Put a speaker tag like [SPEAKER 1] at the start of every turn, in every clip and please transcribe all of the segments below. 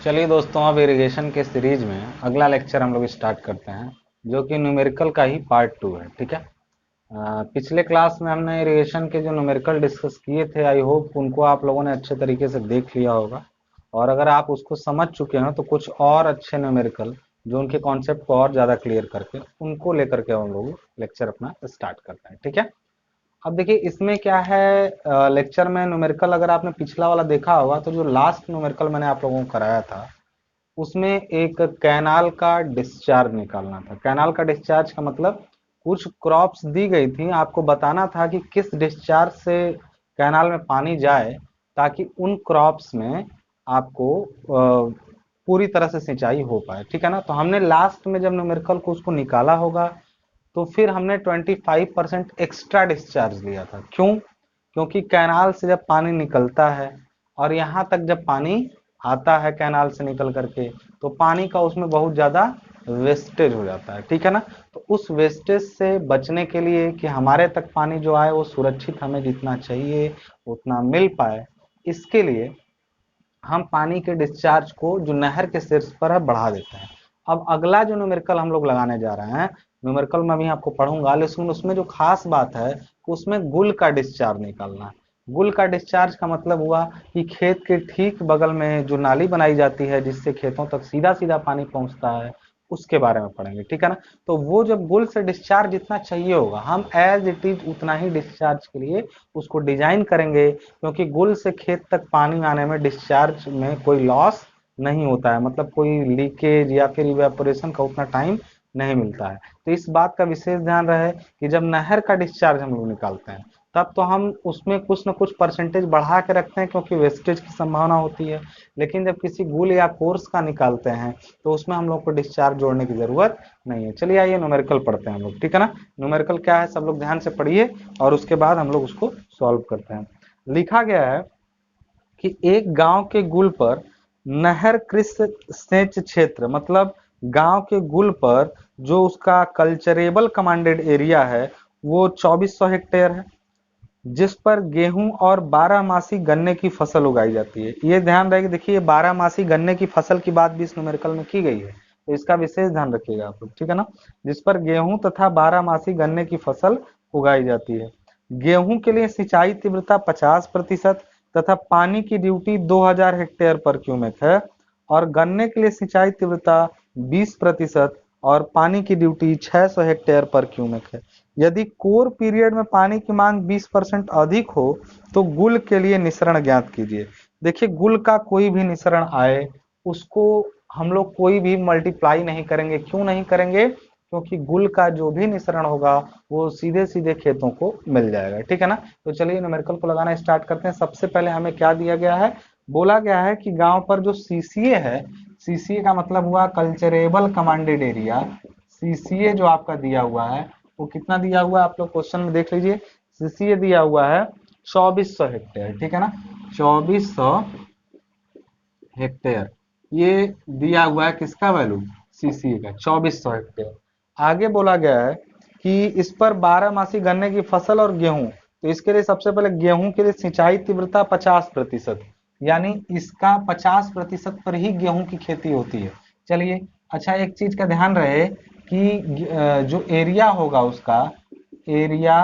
[SPEAKER 1] चलिए दोस्तों, अब इरिगेशन के सीरीज में अगला लेक्चर हम लोग स्टार्ट करते हैं, जो कि न्यूमेरिकल का ही पार्ट 2 है। ठीक है। पिछले क्लास में हमने इरिगेशन के जो न्यूमेरिकल डिस्कस किए थे, आई होप उनको आप लोगों ने अच्छे तरीके से देख लिया होगा। और अगर आप उसको समझ चुके हैं तो कुछ और अच्छे न्यूमेरिकल जो उनके कॉन्सेप्ट को और ज़्यादा क्लियर करके उनको लेकर के हम लोग लेक्चर अपना स्टार्ट करते हैं। ठीक है। अब देखिए इसमें क्या है, लेक्चर में न्यूमेरिकल अगर आपने पिछला वाला देखा होगा तो जो लास्ट न्यूमेरिकल मैंने आप लोगों को कराया था उसमें एक कैनाल का डिस्चार्ज निकालना था। कैनाल का डिस्चार्ज का मतलब कुछ क्रॉप्स दी गई थी, आपको बताना था कि किस डिस्चार्ज से कैनाल में पानी जाए ताकि उन क्रॉप्स में आपको पूरी तरह से सिंचाई हो पाए। ठीक है ना। तो हमने लास्ट में जब न्यूमेरिकल को उसको निकाला होगा तो फिर हमने 25% एक्स्ट्रा डिस्चार्ज लिया था। क्यों? क्योंकि कैनाल से जब पानी निकलता है और यहाँ तक जब पानी आता है कैनाल से निकल करके, तो पानी का उसमें बहुत ज़्यादा वेस्टेज हो जाता है। ठीक है ना। तो उस वेस्टेज से बचने के लिए कि हमारे तक पानी जो आए वो सुरक्षित हमें जितना चाहिए उतना मिल पाए, इसके लिए हम पानी के डिस्चार्ज को जो नहर के शीर्ष पर है बढ़ा देते हैं। अब अगला जो न्यूमेरिकल हम लोग लगाने जा रहे हैं, न्यूमेरिकल में भी आपको पढ़ूंगा, लेकिन उसमें जो खास बात है उसमें गुल का डिस्चार्ज निकालना है। गुल का डिस्चार्ज का मतलब हुआ कि खेत के ठीक बगल में जो नाली बनाई जाती है जिससे खेतों तक सीधा सीधा पानी पहुंचता है, उसके बारे में पढ़ेंगे। ठीक है ना। तो वो जब गुल से डिस्चार्ज जितना चाहिए होगा हम एज इट इज उतना ही डिस्चार्ज के लिए उसको डिजाइन करेंगे, क्योंकि गुल से खेत तक पानी आने में डिस्चार्ज में कोई लॉस नहीं होता है, मतलब कोई लीकेज या फिर इवेपोरेशन का उतना टाइम नहीं मिलता है। तो इस बात का विशेष ध्यान रहे कि जब नहर का डिस्चार्ज हम लोग निकालते हैं तब तो हम उसमें कुछ ना कुछ परसेंटेज बढ़ा के रखते हैं क्योंकि वेस्टेज की संभावना होती है। लेकिन जब किसी गुल या कोर्स का निकालते हैं तो उसमें हम लोग को डिस्चार्ज जोड़ने की जरूरत नहीं है। चलिए आइए न्यूमेरिकल पढ़ते हैं हम लोग। ठीक है ना। न्यूमेरिकल क्या है सब लोग ध्यान से पढ़िए और उसके बाद हम लोग उसको सॉल्व करते हैं। लिखा गया है कि एक गांव के गुल पर नहर कृषि सेच क्षेत्र, मतलब गांव के गुल पर जो उसका कल्चरेबल कमांडेड एरिया है वो 2400 हेक्टेयर है, जिस पर गेहूं और 12 मासी गन्ने की फसल उगाई जाती है। ये ध्यान रहे कि देखिए 12 मासी गन्ने की फसल की बात भी इस न्यूमेरिकल में की गई है, तो इसका विशेष ध्यान रखिएगा आप लोग। ठीक है ना। जिस पर गेहूं तथा 12 मासी गन्ने की फसल उगाई जाती है। गेहूं के लिए सिंचाई तीव्रता 50% तथा पानी की ड्यूटी 2000 हेक्टेयर पर क्यूमेक है, और गन्ने के लिए सिंचाई तीव्रता 20% और पानी की ड्यूटी 600 हेक्टेयर पर क्यूमेक है। यदि कोर पीरियड में पानी की मांग 20% अधिक हो तो गुल के लिए निसरण ज्ञात कीजिए। देखिए गुल का कोई भी निसरण आए उसको हम लोग कोई भी मल्टीप्लाई नहीं करेंगे। क्यों नहीं करेंगे? क्योंकि गुल का जो भी निसरण होगा वो सीधे सीधे खेतों को मिल जाएगा। ठीक है ना। तो चलिए न्यूमेरिकल को लगाना स्टार्ट करते हैं। सबसे पहले हमें क्या दिया गया है, बोला गया है कि गांव पर जो सीसीए है, सीसीए का मतलब हुआ कल्चरेबल कमांडेड एरिया। सीसीए जो आपका दिया हुआ है वो कितना दिया हुआ है आप लोग क्वेश्चन में देख लीजिए। सीसीए दिया हुआ है 2400 हेक्टेयर। ठीक है ना। 2400 हेक्टेयर ये दिया हुआ है, किसका वैल्यू? सीसीए का 2400 हेक्टेयर। आगे बोला गया है कि इस पर 12 मासी गन्ने की फसल और गेहूं, तो इसके लिए सबसे पहले गेहूं के लिए सिंचाई तीव्रता 50%, यानी इसका 50% पर ही गेहूं की खेती होती है। चलिए अच्छा, एक चीज का ध्यान रहे कि जो एरिया होगा उसका एरिया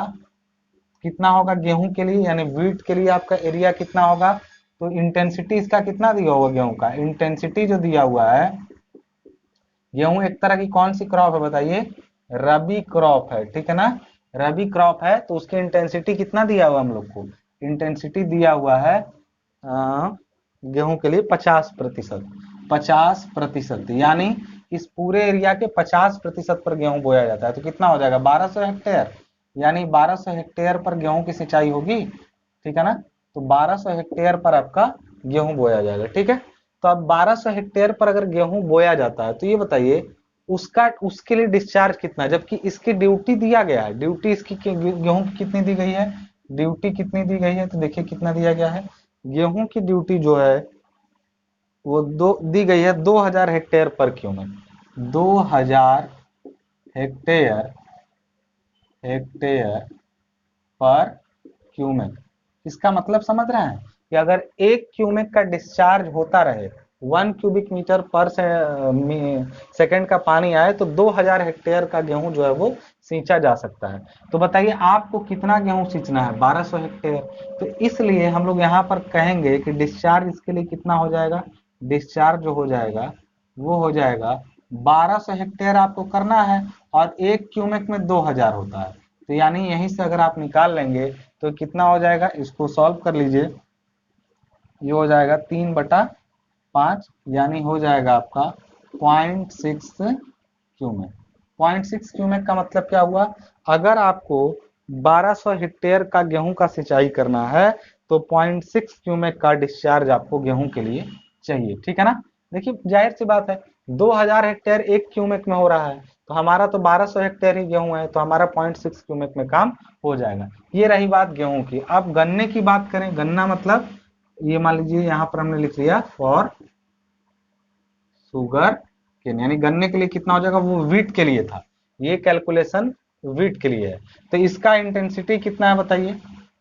[SPEAKER 1] कितना होगा गेहूं के लिए, यानी वीट के लिए आपका एरिया कितना होगा, तो इंटेंसिटी इसका कितना दिया होगा गेहूं का, इंटेंसिटी जो दिया हुआ है, गेहूं एक तरह की कौन सी क्रॉप है बताइए? रबी क्रॉप है। ठीक है ना। रबी क्रॉप है तो उसकी इंटेंसिटी कितना दिया हुआ हम लोग को? इंटेंसिटी दिया हुआ है गेहूं के लिए 50%। 50%, यानी इस पूरे एरिया के 50% पर गेहूं बोया जाता है, तो कितना हो जाएगा? 1200 हेक्टेयर, यानी 1200 हेक्टेयर पर गेहूं की सिंचाई होगी। ठीक है ना। तो 1200 हेक्टेयर पर आपका गेहूं बोया जाएगा। ठीक है। तो अब 1200 हेक्टेयर पर अगर गेहूं बोया जाता है तो ये बताइए उसका उसके लिए डिस्चार्ज कितना है, जबकि इसकी ड्यूटी दिया गया है। ड्यूटी इसकी गेहूं की कितनी दी गई है? ड्यूटी कितनी दी गई है तो देखिए कितना दिया गया है। गेहूं की ड्यूटी जो है वो दो दी गई है 2000 हेक्टेयर पर क्यूमेक। 2000 हेक्टेयर हेक्टेयर पर क्यूमेक। इसका मतलब समझ रहे हैं कि अगर एक क्यूमेक का डिस्चार्ज होता रहे 1 क्यूबिक मीटर पर सेकंड का पानी आए तो 2000 हेक्टेयर का गेहूं जो है वो सींचा जा सकता है। तो बताइए आपको कितना गेहूं सींचना है, 1200 हेक्टेयर। तो इसलिए हम लोग यहाँ पर कहेंगे कि डिस्चार्ज इसके लिए कितना हो जाएगा, डिस्चार्ज जो हो जाएगा वो हो जाएगा 1200 हेक्टेयर आपको करना है, और एक क्यूमेक में 2000 होता है। तो यानी यहीं से अगर आप निकाल लेंगे तो कितना हो जाएगा, इसको सॉल्व कर लीजिए। ये हो जाएगा 3/5, यानी हो जाएगा आपका 0.6 क्यूमेक। 0.6 क्यूमेक का मतलब क्या हुआ, अगर आपको 1200 हेक्टेयर का गेहूं का सिंचाई करना है तो 0.6 क्यूमेक का डिस्चार्ज आपको गेहूं के लिए चाहिए, ठीक है ना। देखिए जाहिर सी बात है, 2000 हेक्टेयर एक क्यूमेक में हो रहा है, तो हमारा तो 1200 हेक्टेयर ही गेहूं है, तो हमारा 0.6 क्यूमेक में काम हो जाएगा। ये रही बात गेहूं की। अब गन्ने की बात करें, गन्ना मतलब ये मान लीजिए यहाँ पर हमने लिख लिया फॉर शुगर केन, यानी गन्ने के लिए कितना हो जाएगा, वो वीट के लिए था, ये कैलकुलेशन वीट के लिए है। तो इसका इंटेंसिटी कितना है बताइए,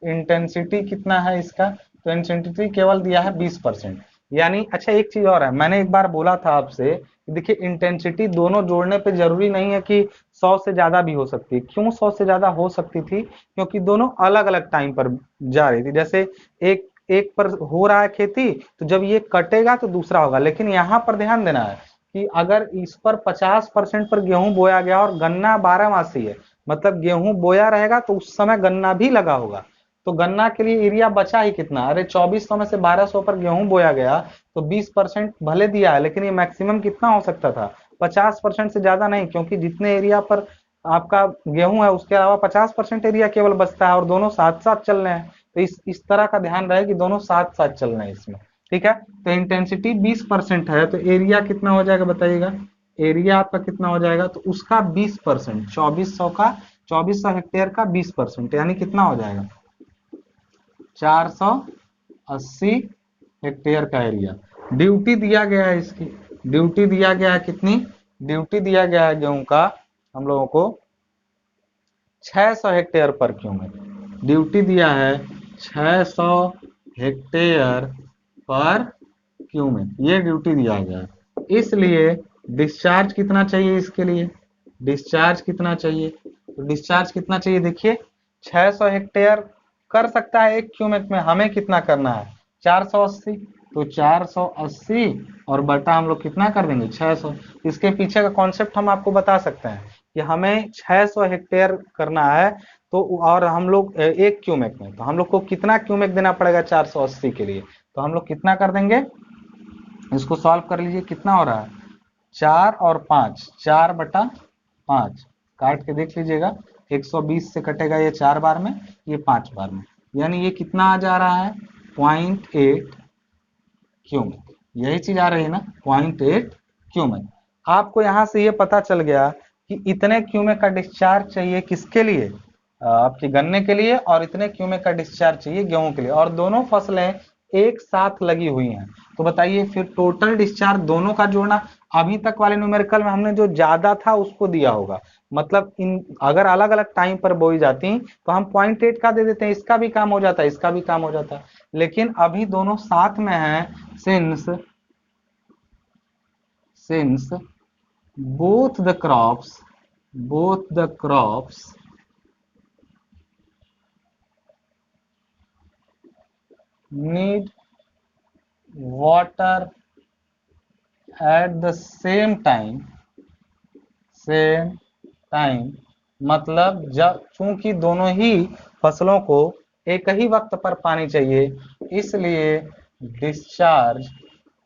[SPEAKER 1] इंटेंसिटी कितना है इसका, तो इंटेंसिटी केवल दिया है 20%। यानी अच्छा एक चीज और है, मैंने एक बार बोला था आपसे, देखिए इंटेंसिटी दोनों जोड़ने पे जरूरी नहीं है कि 100 से ज्यादा भी हो सकती है। क्यों 100 से ज्यादा हो सकती थी, क्योंकि दोनों अलग अलग टाइम पर जा रही थी। जैसे एक एक पर हो रहा है खेती, तो जब ये कटेगा तो दूसरा होगा। लेकिन यहाँ पर ध्यान देना है कि अगर इस पर 50% पर गेहूं बोया गया और गन्ना 12 मासी है, मतलब गेहूं बोया रहेगा तो उस समय गन्ना भी लगा होगा, तो गन्ना के लिए एरिया बचा ही कितना, अरे 2400 में से 1200 पर गेहूं बोया गया तो 20% भले दिया है, लेकिन ये मैक्सिमम कितना हो सकता था, 50% से ज्यादा नहीं, क्योंकि जितने एरिया पर आपका गेहूं है उसके अलावा 50% एरिया केवल बचता है, और दोनों साथ साथ चल रहे हैं। तो इस तरह का ध्यान रहे कि दोनों साथ साथ चल रहे हैं इसमें, ठीक है। तो इंटेंसिटी 20% है, तो एरिया कितना हो जाएगा बताइएगा, एरिया आपका कितना हो जाएगा, तो उसका 20%, 2400 हेक्टेयर का 20%, यानी कितना हो जाएगा 480 हेक्टेयर का एरिया। ड्यूटी दिया गया है इसकी, ड्यूटी दिया गया है कितनी, ड्यूटी दिया गया है गेहूं का हम लोगों को 600 हेक्टेयर पर क्यूमेक, ड्यूटी दिया है 600 हेक्टेयर पर क्यूमेक, ये ड्यूटी दिया गया है। इसलिए डिस्चार्ज कितना चाहिए इसके लिए, डिस्चार्ज कितना चाहिए, तो डिस्चार्ज कितना चाहिए देखिए, 600 हेक्टेयर कर सकता है एक क्यूमेक में, हमें कितना करना है 480, तो 480 और बटा हम लोग कितना कर देंगे 600। इसके पीछे का कॉन्सेप्ट हम आपको बता सकते हैं कि हमें 600 हेक्टेयर करना है, तो और हम लोग एक क्यूमेक में, तो हम लोग को कितना क्यूमेक देना पड़ेगा 480 के लिए, तो हम लोग कितना कर देंगे, इसको सॉल्व कर लीजिए, कितना हो रहा है 4 और 5, 4/5, काट के देख लीजिएगा, 120 से कटेगा ये 4 बार में, ये 5 बार में, यानी ये कितना आ जा रहा है 0.8 क्यूमेक, यही चीज आ रही है ना 0.8 क्यूमेक। आपको यहां से ये पता चल गया कि इतने क्यूमेक का डिस्चार्ज चाहिए किसके लिए, आपके गन्ने के लिए, और इतने क्यूमेक का डिस्चार्ज चाहिए गेहूं के लिए, और दोनों फसलें एक साथ लगी हुई हैं। तो बताइए फिर टोटल डिस्चार्ज दोनों का जोड़ना, अभी तक वाले न्यूमेरिकल में हमने जो ज्यादा था उसको दिया होगा, मतलब इन अगर अलग अलग टाइम पर बोई जाती तो हम 0.8 का दे देते हैं, इसका भी काम हो जाता है, इसका भी काम हो जाता है। लेकिन अभी दोनों साथ में है, since both the crops need water at the same time, मतलब जब चूंकि दोनों ही फसलों को एक ही वक्त पर पानी चाहिए, इसलिए डिस्चार्ज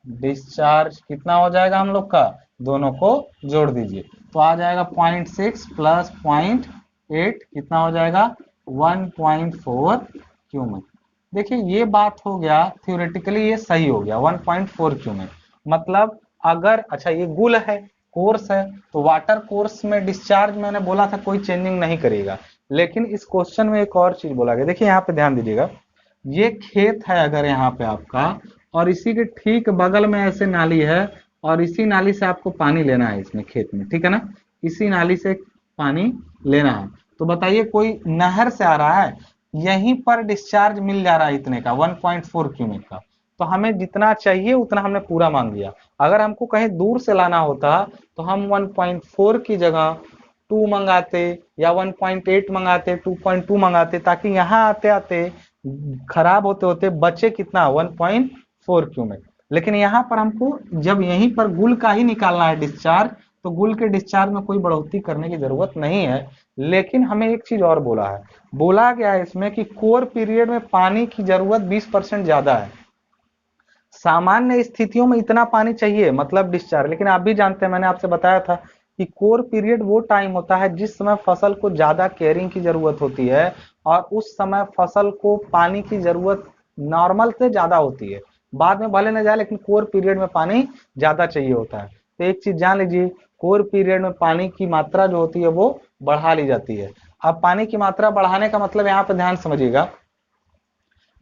[SPEAKER 1] डिस्चार्ज कितना हो जाएगा हम लोग का, दोनों को जोड़ दीजिए तो आ जाएगा 0.6 प्लस 0.8 कितना हो जाएगा 1.4 क्यूमेक। देखिए ये बात हो गया, थ्योरेटिकली ये सही हो गया 1.4 क्यूमेक। मतलब अगर अच्छा ये गुल है, कोर्स है, तो वाटर कोर्स में डिस्चार्ज मैंने बोला था कोई चेंजिंग नहीं करेगा, लेकिन इस क्वेश्चन में एक और चीज बोला गया, देखिए यहाँ पे ध्यान दीजिएगा, ये खेत है अगर यहाँ पे आपका, और इसी के ठीक बगल में ऐसे नाली है, और इसी नाली से आपको पानी लेना है इसमें खेत में, ठीक है ना, इसी नाली से पानी लेना है। तो बताइए कोई नहर से आ रहा है, यहीं पर डिस्चार्ज मिल जा रहा है इतने का 1.4 क्यूमेक का, तो हमें जितना चाहिए उतना हमने पूरा मांग दिया। अगर हमको कहीं दूर से लाना होता तो हम 1.4 की जगह 2 मंगाते या 1.8 मंगाते, 2.2 मंगाते, ताकि यहाँ आते आते खराब होते होते बचे कितना 1.4 क्यूमेक। लेकिन यहाँ पर हमको जब यहीं पर गुल का ही निकालना है डिस्चार्ज, तो गुल के डिस्चार्ज में कोई बढ़ोतरी करने की जरूरत नहीं है। लेकिन हमें एक चीज और बोला है, बोला गया है इसमें कि कोर पीरियड में पानी की जरूरत 20% ज्यादा है। सामान्य स्थितियों में इतना पानी चाहिए मतलब डिस्चार्ज, लेकिन आप भी जानते हैं, मैंने आपसे बताया था कि कोर पीरियड वो टाइम होता है जिस समय फसल को ज्यादा केयरिंग की जरूरत होती है, और उस समय फसल को पानी की जरूरत नॉर्मल से ज्यादा होती है। बाद में भले न जाए, लेकिन कोर पीरियड में पानी ज्यादा चाहिए होता है। तो एक चीज जान लीजिए, कोर पीरियड में पानी की मात्रा जो होती है वो बढ़ा ली जाती है। अब पानी की मात्रा बढ़ाने का मतलब यहाँ पे ध्यान समझिएगा,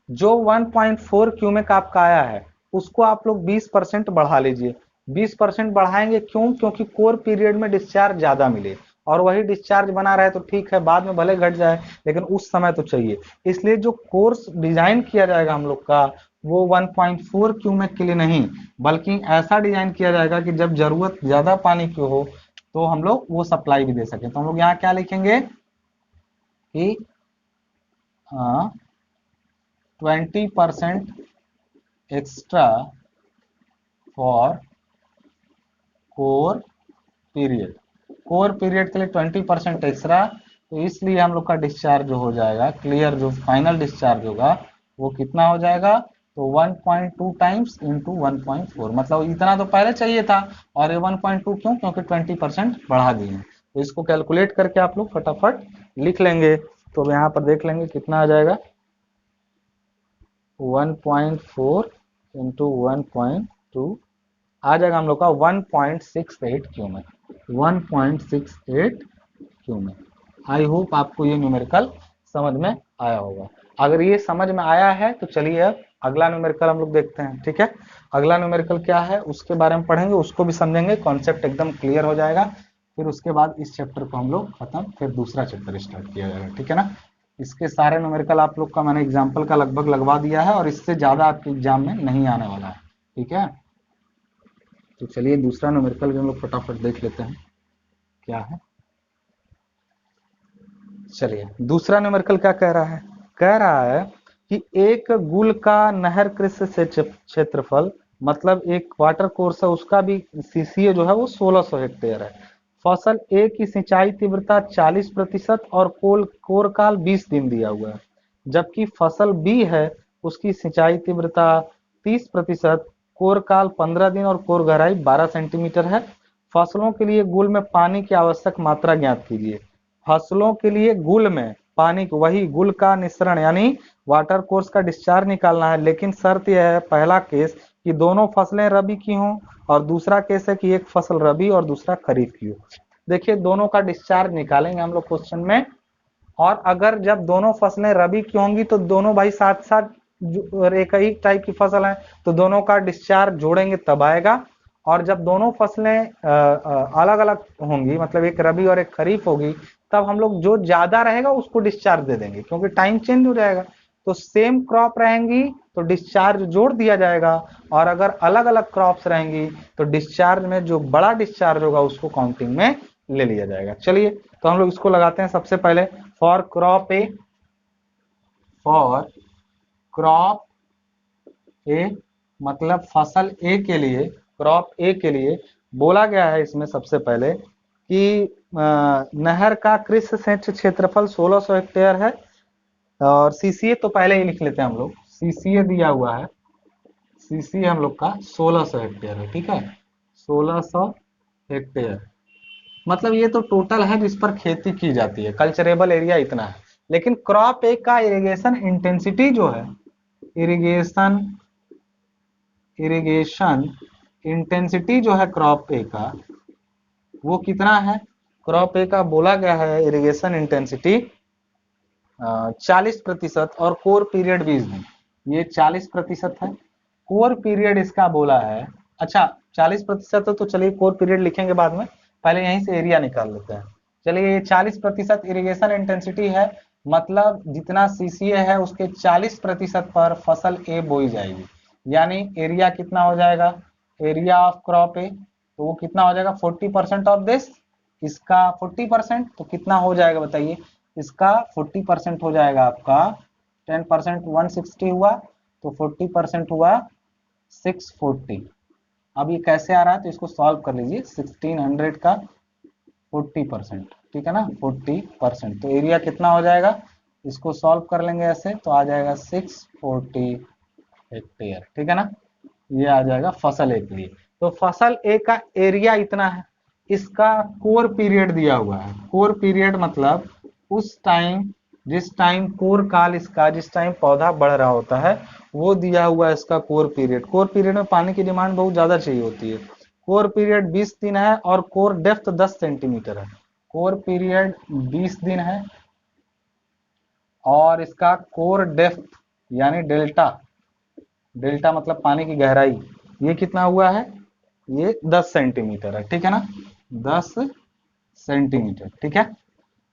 [SPEAKER 1] जो 1.4 क्यूमेक आपका आया है उसको आप लोग 20% बढ़ा लीजिए। 20% बढ़ाएंगे क्यों? क्योंकि कोर पीरियड में डिस्चार्ज ज्यादा मिले, और वही डिस्चार्ज बना रहे तो ठीक है, बाद में भले घट जाए लेकिन उस समय तो चाहिए। इसलिए जो कोर्स डिजाइन किया जाएगा हम लोग का, वो 1.4 क्यूमेक के लिए नहीं, बल्कि ऐसा डिजाइन किया जाएगा कि जब जरूरत ज्यादा पानी की हो तो हम लोग वो सप्लाई भी दे सके। तो हम लोग यहाँ क्या लिखेंगे कि 20% extra for core period. Core period के लिए 20% एक्स्ट्रा, तो इसलिए हम लोग का डिस्चार्ज जो हो जाएगा क्लियर, जो फाइनल डिस्चार्ज होगा वो कितना हो जाएगा, तो 1.2 टाइम्स इंटू 1.4, मतलब इतना तो पहले चाहिए था और ये 1.2 क्यों? क्योंकि 20% बढ़ा दिए। तो इसको कैलकुलेट करके आप लोग फटाफट लिख लेंगे। तो यहाँ पर देख लेंगे कितना आ जाएगा, 1.4 इंटू 1.2 आ जाएगा हम लोग का 1.68 क्यूमेक, 1.68 क्यूमेक। आई होप आपको ये न्यूमेरिकल समझ में आया होगा। अगर ये समझ में आया है तो चलिए अब अगला न्यूमेरिकल हम लोग देखते हैं। ठीक है, अगला न्यूमेरिकल क्या है उसके बारे में पढ़ेंगे, उसको भी समझेंगे, कॉन्सेप्ट एकदम क्लियर हो जाएगा। फिर उसके बाद इस चैप्टर को हम लोग खत्म, फिर दूसरा चैप्टर स्टार्ट किया जाएगा। ठीक है ना, इसके सारे न्यूमेरिकल आप लोग का मैंने एग्जाम्पल का लगभग लगवा दिया है, और इससे ज्यादा आपके एग्जाम में नहीं आने वाला है। ठीक है, तो चलिए दूसरा न्यूमेरिकल भी हम लोग फटाफट देख लेते हैं क्या है। चलिए दूसरा न्यूमेरिकल क्या कह रहा है, कह रहा है कि एक गुल का नहर कृषि से क्षेत्रफल, मतलब एक वाटर कोर्स है उसका भी सीसीए जो है वो 1600 हेक्टेयर है। फसल ए की सिंचाई तीव्रता 40% और कोर काल 20 दिन दिया हुआ है, जबकि फसल बी है उसकी सिंचाई तीव्रता 30%, कोर काल 15 दिन और कोर गहराई 12 सेंटीमीटर है। फसलों के लिए गुल में पानी की आवश्यक मात्रा ज्ञात कीजिए। फसलों के लिए गुल में पानी, वही गुल का निस्सरण यानी वाटर कोर्स का डिस्चार्ज निकालना है, लेकिन शर्त यह है, पहला केस कि दोनों फसलें रबी की हों, और दूसरा केस है कि एक फसल रबी और दूसरा खरीफ की हो। देखिए दोनों का डिस्चार्ज निकालेंगे हम लोग क्वेश्चन में, और अगर जब दोनों फसलें रबी की होंगी तो दोनों भाई साथ साथ एक ही टाइप की फसल है तो दोनों का डिस्चार्ज जोड़ेंगे तब आएगा। और जब दोनों फसलें अलग अलग होंगी, मतलब एक रबी और एक खरीफ होगी, तब हम लोग जो ज्यादा रहेगा उसको डिस्चार्ज दे देंगे, क्योंकि टाइम चेंज हो जाएगा। तो सेम क्रॉप रहेंगी तो डिस्चार्ज जोड़ दिया जाएगा, और अगर अलग अलग क्रॉप्स रहेंगी तो डिस्चार्ज में जो बड़ा डिस्चार्ज होगा उसको काउंटिंग में ले लिया जाएगा। चलिए तो हम लोग इसको लगाते हैं सबसे पहले, for crop A, for crop A मतलब फसल ए के लिए, क्रॉप ए के लिए बोला गया है इसमें सबसे पहले कि नहर का कृषि क्षेत्रफल 1600 हेक्टेयर है, और सीसीए तो पहले ही लिख लेते हैं हम लोग, सीसीए दिया हुआ है, सीसीए हम लोग का 1600 हेक्टेयर है। ठीक है, 1600 हेक्टेयर मतलब ये तो टोटल है जिस पर खेती की जाती है, कल्चरेबल एरिया इतना है। लेकिन क्रॉप ए का इरिगेशन इंटेंसिटी जो है, इरिगेशन इरिगेशन इंटेंसिटी जो है क्रॉप ए का, वो कितना है? क्रॉप ए का बोला गया है इरिगेशन इंटेंसिटी 40% और कोर पीरियड 20 दिन, ये 40% है। कोर पीरियड इसका बोला है, अच्छा 40% है तो चलिए कोर पीरियड लिखेंगे बाद में, पहले यहीं से एरिया निकाल लेते हैं। चलिए ये 40% इरिगेशन इंटेंसिटी है, मतलब जितना सीसीए है उसके 40% पर फसल ए बोई जाएगी। यानी एरिया कितना हो जाएगा, एरिया ऑफ क्रॉप ए, तो वो कितना हो जाएगा 40% ऑफ दिस, इसका 40%, तो कितना हो जाएगा बताइए, इसका 40% हो जाएगा आपका 10% 160 हुआ, तो 40% हुआ 640। अब ये कैसे आ रहा है तो इसको सॉल्व कर लीजिए, 1600 का 40%, ठीक है ना, 40%, तो एरिया कितना हो जाएगा, इसको सॉल्व कर लेंगे ऐसे तो आ जाएगा 640 हेक्टेयर, ठीक है ना, ये आ जाएगा फसल ए के लिए। तो फसल ए का एरिया इतना है, इसका कोर पीरियड दिया हुआ है, कोर पीरियड मतलब उस टाइम, जिस टाइम कोर काल इसका, जिस टाइम पौधा बढ़ रहा होता है वो दिया हुआ है इसका कोर पीरियड। कोर पीरियड में पानी की डिमांड बहुत ज्यादा चाहिए होती है। कोर पीरियड 20 दिन है और कोर डेप्थ 10 सेंटीमीटर है। कोर पीरियड 20 दिन है और इसका कोर डेप्थ यानी डेल्टा, डेल्टा मतलब पानी की गहराई, ये कितना हुआ है, ये 10 सेंटीमीटर है, ठीक है ना, 10 सेंटीमीटर, ठीक है।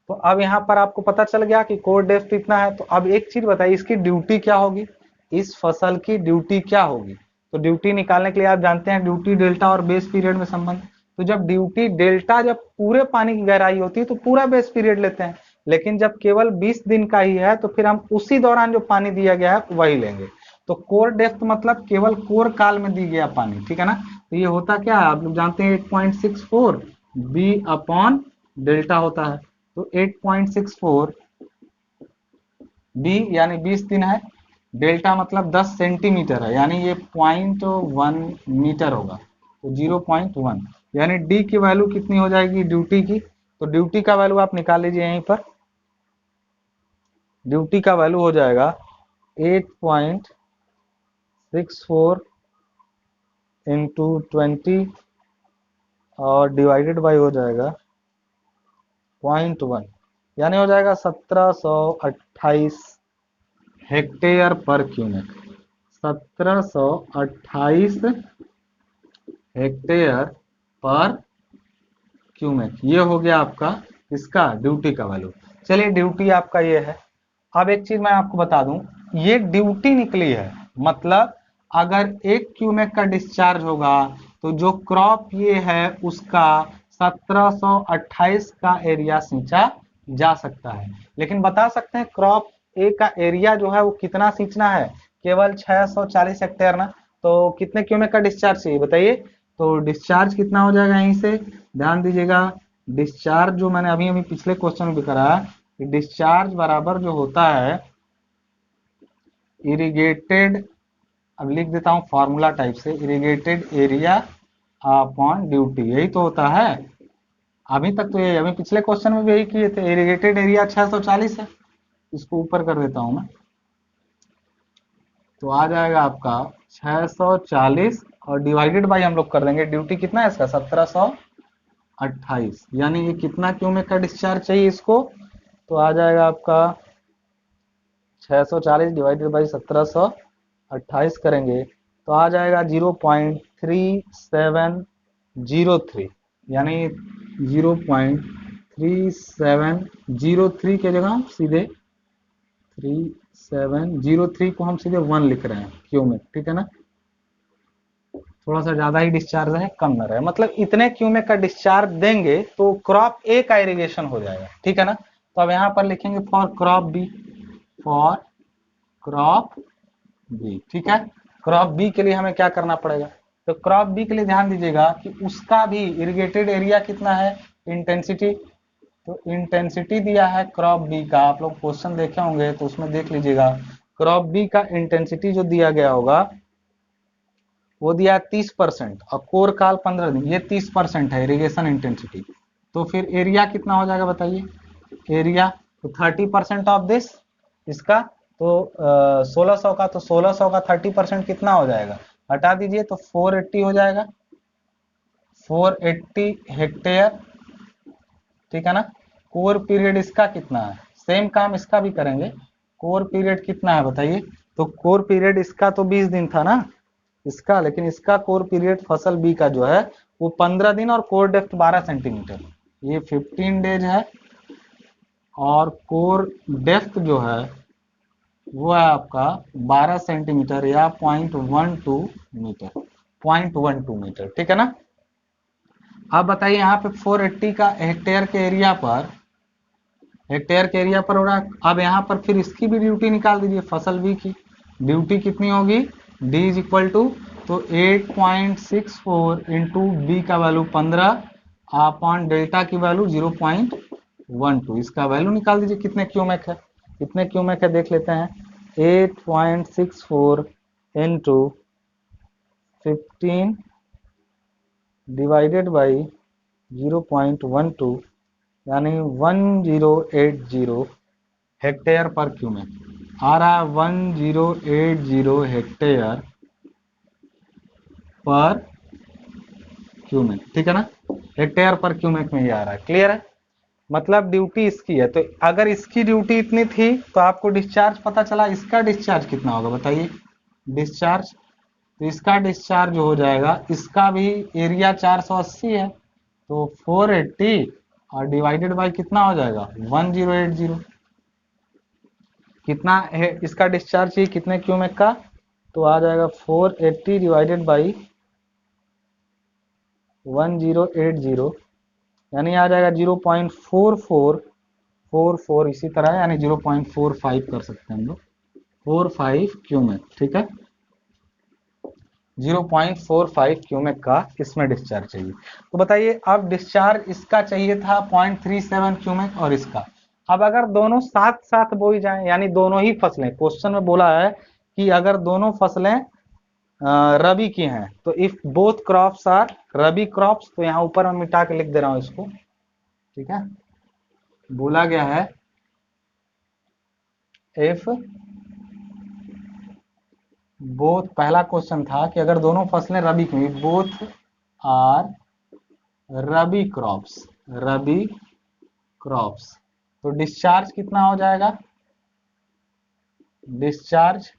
[SPEAKER 1] तो अब यहाँ पर आपको पता चल गया कि कोर डेप्थ इतना है। तो अब एक चीज बताइए, इसकी ड्यूटी क्या होगी, इस फसल की ड्यूटी क्या होगी। तो ड्यूटी निकालने के लिए आप जानते हैं ड्यूटी डेल्टा और बेस पीरियड में संबंध। तो जब ड्यूटी डेल्टा जब पूरे पानी की गहराई होती है तो पूरा बेस पीरियड लेते हैं, लेकिन जब केवल 20 दिन का ही है तो फिर हम उसी दौरान जो पानी दिया गया है वही लेंगे। तो कोर डेप्थ मतलब केवल कोर काल में दी गया पानी, ठीक है ना। तो ये होता क्या है आप लोग जानते हैं, 8.64 बी अपॉन डेल्टा होता है। तो 8.64 बी यानी 20 दिन है, डेल्टा मतलब 10 सेंटीमीटर है यानी ये 0.1 मीटर होगा, तो 0.1 यानी डी की वैल्यू कितनी हो जाएगी ड्यूटी की। तो ड्यूटी का वैल्यू आप निकाल लीजिए यहीं पर, ड्यूटी का वैल्यू हो जाएगा 8.64 इंटू 20 और डिवाइडेड बाई हो जाएगा 0.1 यानी हो जाएगा 1728 हेक्टेयर पर क्यूबिक, 1728 हेक्टेयर पर क्यूबिक, ये हो गया आपका इसका ड्यूटी का वैल्यू। चलिए ड्यूटी आपका ये है। अब एक चीज मैं आपको बता दूं, ये ड्यूटी निकली है, मतलब अगर एक क्यूबिक का डिस्चार्ज होगा तो जो क्रॉप ये है उसका 1728 का एरिया सींचा जा सकता है। लेकिन बता सकते हैं क्रॉप ए का एरिया जो है वो कितना सींचना है, केवल 640 हेक्टेयर ना, तो कितने क्यूबिक का डिस्चार्ज चाहिए बताइए। तो डिस्चार्ज कितना हो जाएगा यहीं से ध्यान दीजिएगा, डिस्चार्ज जो मैंने अभी अभी पिछले क्वेश्चन में भी करा कि डिस्चार्ज बराबर जो होता है इरिगेटेड, अब लिख देता हूं फॉर्मूला टाइप से, इरिगेटेड एरिया अपॉन ड्यूटी, यही तो होता है। अभी तक तो ये अभी पिछले क्वेश्चन में भी यही किए थे, इरिगेटेड एरिया 640 है, इसको ऊपर कर देता हूं मैं, तो आ जाएगा आपका 640 और डिवाइडेड बाई हम लोग कर देंगे ड्यूटी कितना है इसका 1728, यानी ये कितना क्यूबिक का डिस्चार्ज चाहिए इसको, तो आ जाएगा आपका 640 डिवाइडेड बाई 1728 करेंगे तो आ जाएगा 0.3703, यानी 0.3703 के जगह हम सीधे 3703 को हम सीधे 1 लिख रहे हैं क्यूबिक, ठीक है ना, थोड़ा सा ज्यादा ही डिस्चार्ज है कम न रहे, मतलब इतने क्यूबिक का डिस्चार्ज देंगे तो क्रॉप ए का इरिगेशन हो जाएगा, ठीक है ना। तो अब यहाँ पर लिखेंगे for crop B, for crop B, ठीक है। क्रॉप बी के लिए हमें क्या करना पड़ेगा, तो क्रॉप बी के लिए ध्यान दीजिएगा कि उसका भी इरिगेटेड एरिया कितना है, इंटेंसिटी, तो इंटेंसिटी दिया है क्रॉप बी का, आप लोग क्वेश्चन देखे होंगे तो उसमें देख लीजिएगा, क्रॉप बी का इंटेंसिटी जो दिया गया होगा वो दिया 30% और कोर काल 15 दिन, ये 30% है इरिगेशन इंटेंसिटी। तो फिर एरिया कितना हो जाएगा बताइए, एरिया तो 30% ऑफ दिस, इसका तो 1600 का, तो 1600 का 30% कितना हो जाएगा, हटा दीजिए तो 480 हो जाएगा, 480 हेक्टेयर, ठीक है ना। कोर पीरियड इसका कितना है, सेम काम इसका भी करेंगे, कोर पीरियड कितना है बताइए। तो कोर पीरियड इसका तो 20 दिन था ना इसका, लेकिन इसका कोर पीरियड फसल बी का जो है वो 15 दिन और कोर डेप्थ 12 सेंटीमीटर, ये 15 डेज है और कोर डेप्थ जो है
[SPEAKER 2] वो है आपका 12 सेंटीमीटर या 0.12 मीटर, 0.12 मीटर, ठीक है ना। अब बताइए यहाँ पे 480 का हेक्टेयर के एरिया पर हो रहा है। अब यहाँ पर फिर इसकी भी ड्यूटी निकाल दीजिए, फसल बी की ड्यूटी कितनी होगी, डी इज इक्वल टू, तो 8.64 इंटू बी का वैल्यू 15 अपॉन डेल्टा की वैल्यू 0.12, इसका वैल्यू निकाल दीजिए कितने क्यूमेक है, कितने क्यूमेक है देख लेते हैं। 8.64 इंटू 15 डिवाइडेड बाई 0.12 यानी 1080 हेक्टेयर पर क्यूमेक आ रहा है, 1080 हेक्टेयर पर क्यूमेक, ठीक है ना। हेक्टेयर पर क्यूमेक में ये आ रहा है, क्लियर है। मतलब ड्यूटी इसकी है, तो अगर इसकी ड्यूटी इतनी थी तो आपको डिस्चार्ज पता चला, इसका डिस्चार्ज कितना होगा बताइए, डिस्चार्ज, तो इसका डिस्चार्ज हो जाएगा, इसका भी एरिया 480 है, तो 480 और डिवाइडेड बाय कितना हो जाएगा 1080, कितना है इसका डिस्चार्ज चाहिए कितने क्यूमेक का, तो आ जाएगा 480 डिवाइडेड बाई 1080 यानी आ जाएगा 0.4444, इसी तरह यानी 0.45 कर सकते हैं हम लोग, 45 क्यूमेक, ठीक है। 0.45 क्यूमेक का इसमें डिस्चार्ज चाहिए। तो बताइए अब डिस्चार्ज इसका चाहिए था 0.37 क्यूमेक और इसका। अब अगर दोनों साथ साथ बोई जाए, यानी दोनों ही फसलें, क्वेश्चन में बोला है कि अगर दोनों फसलें रबी की हैं, तो if both crops are rabi crops, तो यहां ऊपर मैं मिटा के लिख दे रहा हूं इसको, ठीक है। बोला गया है इफ बोथ, पहला क्वेश्चन था कि अगर दोनों फसलें रबी की, बोथ आर रबी क्रॉप्स, तो डिस्चार्ज कितना हो जाएगा, डिस्चार्ज,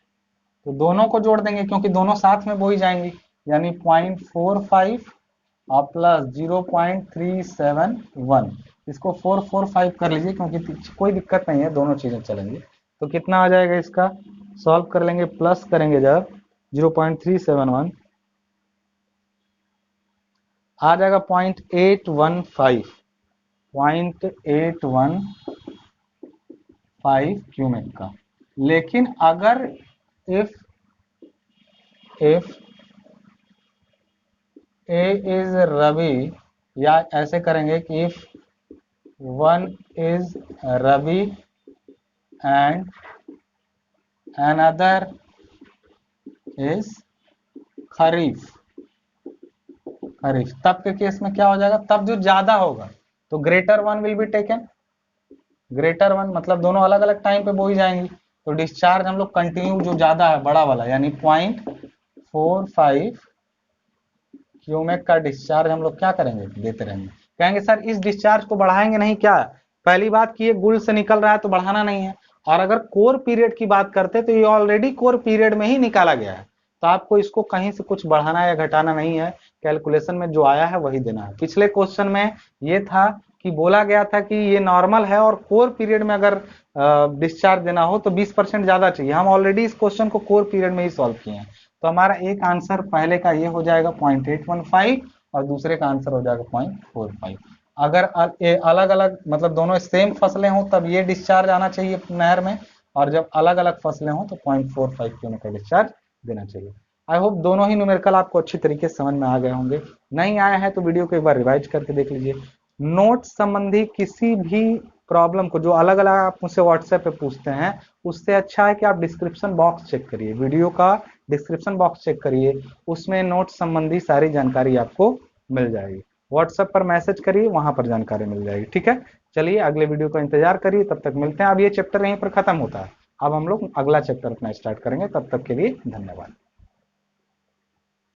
[SPEAKER 2] तो दोनों को जोड़ देंगे क्योंकि दोनों साथ में बोई जाएंगी, यानी 0.45 और प्लस 0.371, इसको 445 कर लीजिए क्योंकि कोई दिक्कत नहीं है, दोनों चीजें चलेंगी। तो कितना आ जाएगा इसका, सॉल्व कर लेंगे, प्लस करेंगे जब 0.371 आ जाएगा 0.815 क्यूमेक का। लेकिन अगर इफ ए इज रबी, या ऐसे करेंगे कि if one is rabi and another is kharif, तब के केस में क्या हो जाएगा, तब जो ज्यादा होगा तो greater one will be taken, greater one मतलब दोनों अलग अलग टाइम पे बोई जाएंगी, तो डिस्चार्ज हम लोग कंटिन्यू जो ज्यादा है बड़ा वाला यानी 0.45 क्यूमेक का डिस्चार्ज हम लोग क्या करेंगे, देते रहेंगे। कहेंगे सर इस डिस्चार्ज को बढ़ाएंगे नहीं क्या, पहली बात कि ये गुल से निकल रहा है तो बढ़ाना नहीं है, और अगर कोर पीरियड की बात करते तो ये ऑलरेडी कोर पीरियड में ही निकाला गया है, तो आपको इसको कहीं से कुछ बढ़ाना या घटाना नहीं है, कैलकुलेशन में जो आया है वही देना है। पिछले क्वेश्चन में ये था कि बोला गया था कि ये नॉर्मल है और कोर पीरियड में अगर डिस्चार्ज देना हो तो 20% ज्यादा चाहिए, हम ऑलरेडी इस क्वेश्चन को कोर पीरियड में ही सॉल्व किए हैं, तो हमारा एक आंसर पहले का ये हो जाएगा 0.815 और दूसरे का आंसर हो जाएगा 0.45। अगर अलग अलग मतलब दोनों सेम फसलें हो तब ये डिस्चार्ज आना चाहिए नहर में, और जब अलग अलग फसलें हो तो 0.45 किलोमीटर डिस्चार्ज देना चाहिए। आई होप दोनों ही न्यूमेरिकल आपको अच्छी तरीके से समझ में आ गए होंगे, नहीं आया है तो वीडियो को एक बार रिवाइज करके देख लीजिए। नोट संबंधी किसी भी प्रॉब्लम को जो अलग अलग आप मुझसे व्हाट्सएप पे पूछते हैं, उससे अच्छा है कि आप डिस्क्रिप्शन बॉक्स चेक करिए, वीडियो का डिस्क्रिप्शन बॉक्स चेक करिए, उसमें नोट संबंधी सारी जानकारी आपको मिल जाएगी। व्हाट्सएप पर मैसेज करिए, वहां पर जानकारी मिल जाएगी, ठीक है। चलिए अगले वीडियो का इंतजार करिए, तब तक मिलते हैं। अब ये चैप्टर यहीं पर खत्म होता है, अब हम लोग अगला चैप्टर अपना स्टार्ट करेंगे, तब तक के लिए धन्यवाद।